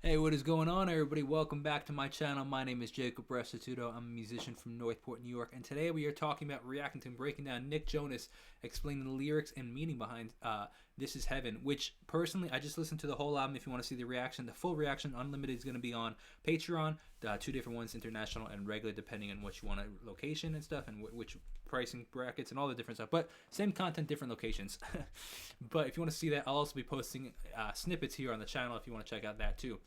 Hey, what is going on, everybody? Welcome back to my channel. My name is Jacob Restituto. I'm a musician from Northport, New York, and today we are talking about reacting to and breaking down Nick Jonas, explaining the lyrics and meaning behind This Is Heaven, which personally, I just listened to the whole album. If you want to see the reaction, the full reaction, unlimited, is going to be on Patreon. Two different ones, international and regular, depending on what you want, location and stuff, and which pricing brackets and all the different stuff. But same content, different locations. But if you want to see that, I'll also be posting snippets here on the channel if you want to check out that too.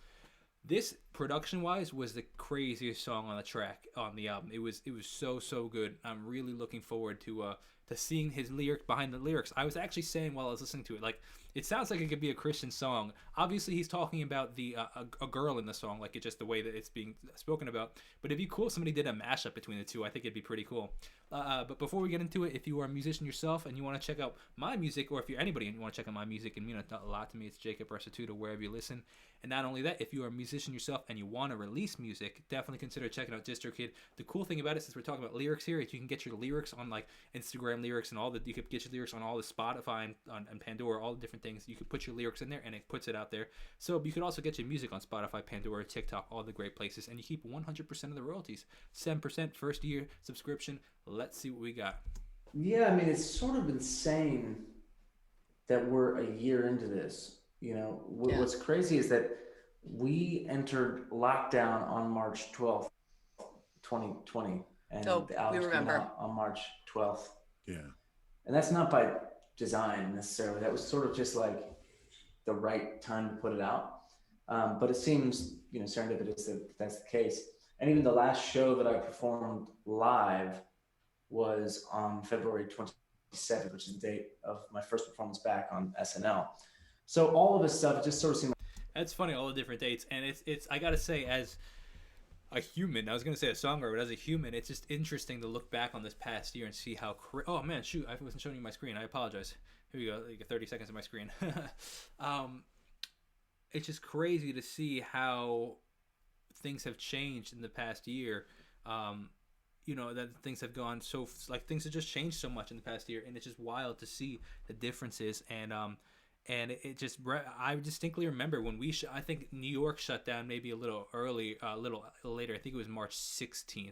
This production wise was the craziest song on the track on the album. It was so good. I'm really looking forward to seeing his lyric behind the lyrics. I was actually saying while I was listening to it, like, it sounds like it could be a Christian song. Obviously he's talking about the a girl in the song, like, it's just the way that it's being spoken about. But it'd be cool if somebody did a mashup between the two. I think it'd be pretty cool. But before we get into it, if you are a musician yourself and you want to check out my music, or if you're anybody and you want to check out my music, and mean a lot to me, it's Jacob Restituto wherever you listen. And not only that, if you are a musician yourself and you want to release music, definitely consider checking out DistroKid. The cool thing about it, since we're talking about lyrics here, is you can get your lyrics on, like, Instagram lyrics and all the. You could get your lyrics on all the Spotify and Pandora, all the different things. You could put your lyrics in there and it puts it out there. So you could also get your music on Spotify, Pandora, TikTok, all the great places, and you keep 100% of the royalties. 7% first year subscription. Let's see what we got. Yeah, I mean, it's sort of insane that we're a year into this. Yeah. What's crazy is that we entered lockdown on March 12th, 2020, and Oh, the we album's coming remember. out on March 12th. Yeah. And that's not by design necessarily. That was sort of just like the right time to put it out. But it seems, serendipitous that that's the case. And even the last show that I performed live was on February 27th, which is the date of my first performance back on SNL. So all of this stuff just sort of seemed That's funny, all the different dates, and it's. I gotta say, as a human, I was gonna say a songwriter, but as a human, it's just interesting to look back on this past year and see how. Oh man, shoot! I wasn't showing you my screen. I apologize. Here we go. Like 30 seconds of my screen. It's just crazy to see how things have changed in the past year. That things have gone so, like, things have just changed so much in the past year, and it's just wild to see the differences. And it just, I distinctly remember when I think New York shut down maybe a little early, a little later. I think it was March 16th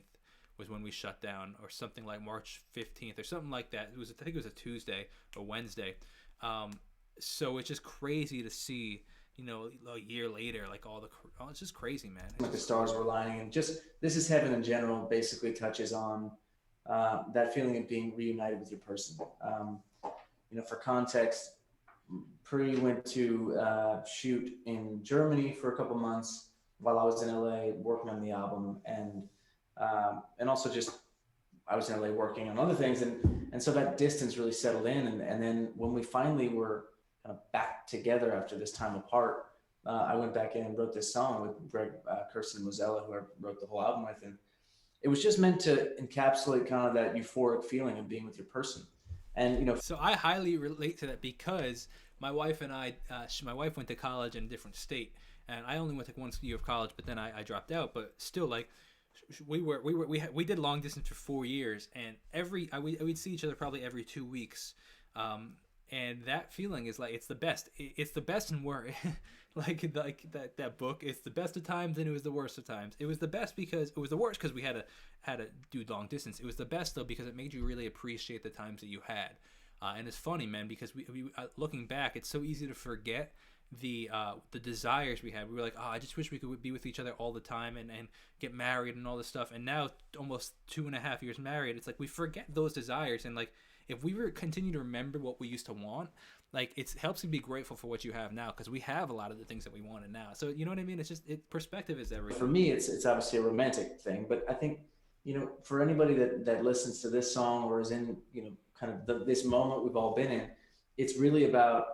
was when we shut down, or something like March 15th or something like that. I think it was a Tuesday or Wednesday. So it's just crazy to see, a year later, like, it's just crazy, man. like the stars were aligning. And just This Is Heaven in general basically touches on that feeling of being reunited with your person. For context, Pre went to shoot in Germany for a couple months while I was in LA working on the album, and also just I was in LA working on other things, and so that distance really settled in, and then when we finally were kind of back together after this time apart, I went back in and wrote this song with Greg, Kirsten Mozella, who I wrote the whole album with, and it was just meant to encapsulate kind of that euphoric feeling of being with your person. And So I highly relate to that because my wife and my wife went to college in a different state, and I only went to one year of college, but then I dropped out. But still, like, we did long distance for 4 years, and we'd see each other probably every 2 weeks. And that feeling is like, it's the best. It's the best and worst. like that book. It's the best of times and it was the worst of times. It was the best because it was the worst because we had to do long distance. It was the best though because it made you really appreciate the times that you had. And it's funny, man, because we looking back, it's so easy to forget the desires we had. We were like, oh, I just wish we could be with each other all the time and get married and all this stuff. And now, almost 2.5 years married, it's like we forget those desires. And, like, if we were continue to remember what we used to want, like, it helps you be grateful for what you have now, because we have a lot of the things that we wanted now. So you know what I mean? It's just, perspective is everything. for me, it's obviously a romantic thing, but I think for anybody that listens to this song or is in kind of this moment we've all been in, it's really about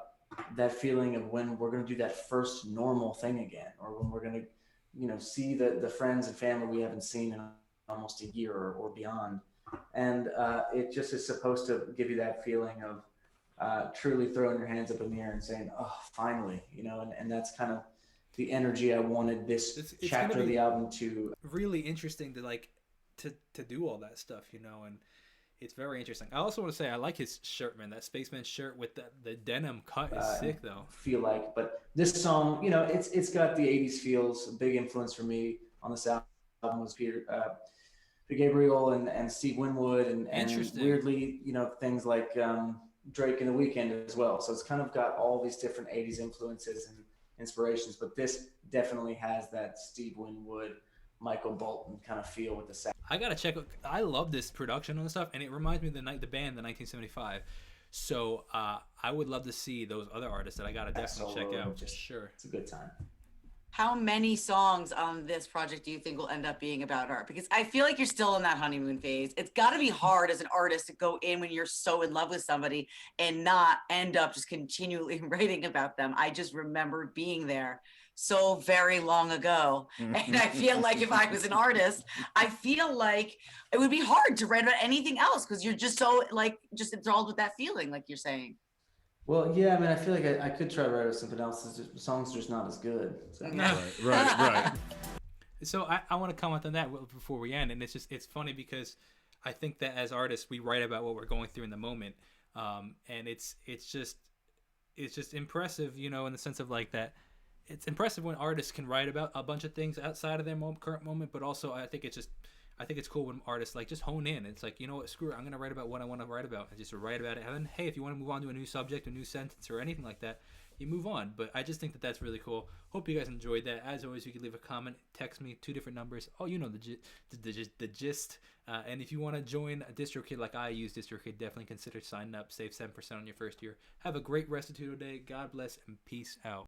that feeling of when we're going to do that first normal thing again, or when we're going to see the friends and family we haven't seen in almost a year or beyond. And it just is supposed to give you that feeling of truly throwing your hands up in the air and saying, oh, finally, and that's kind of the energy I wanted this It's chapter of the album to. really interesting to, like, to do all that stuff, and It's very interesting. I also want to say I like his shirt, man. That spaceman shirt with the denim cut is sick, though. Feel like, but this song, you know, it's got the '80s feels. A big influence for me on this album was Peter Gabriel and Steve Winwood and weirdly, you know, things like Drake and The Weeknd as well. So it's kind of got all these different '80s influences and inspirations, but this definitely has that Steve Winwood, Michael Bolton kind of feel with the sound. I gotta check. I love this production and stuff, and it reminds me of the band, the 1975. So I would love to see those other artists that I gotta definitely check out. Sure, it's a good time. How many songs on this project do you think will end up being about art? Because I feel like you're still in that honeymoon phase. It's got to be hard as an artist to go in when you're so in love with somebody and not end up just continually writing about them. I just remember being there so very long ago. And I feel like if I was an artist, I feel like it would be hard to write about anything else because you're just so like just enthralled with that feeling, like you're saying. Well, yeah, I mean, I feel like I could try to write something else. The songs are just not as good. So. Right. So I want to comment on that before we end, and it's funny because I think that as artists we write about what we're going through in the moment, and it's just impressive, you know, in the sense of like that. It's impressive when artists can write about a bunch of things outside of their current moment, but also I think it's cool when artists like just hone in. It's like, you know what, screw it, I'm gonna write about what I want to write about and just write about it. And then hey, if you want to move on to a new subject, a new sentence, or anything like that, you move on. But I just think that that's really cool. Hope you guys enjoyed that. As always, you can leave a comment, text me, 2 different numbers. Oh, you know the gist. And if you want to join DistroKid like I use DistroKid, definitely consider signing up. Save 7% on your first year. Have a great Restituto day. God bless and peace out.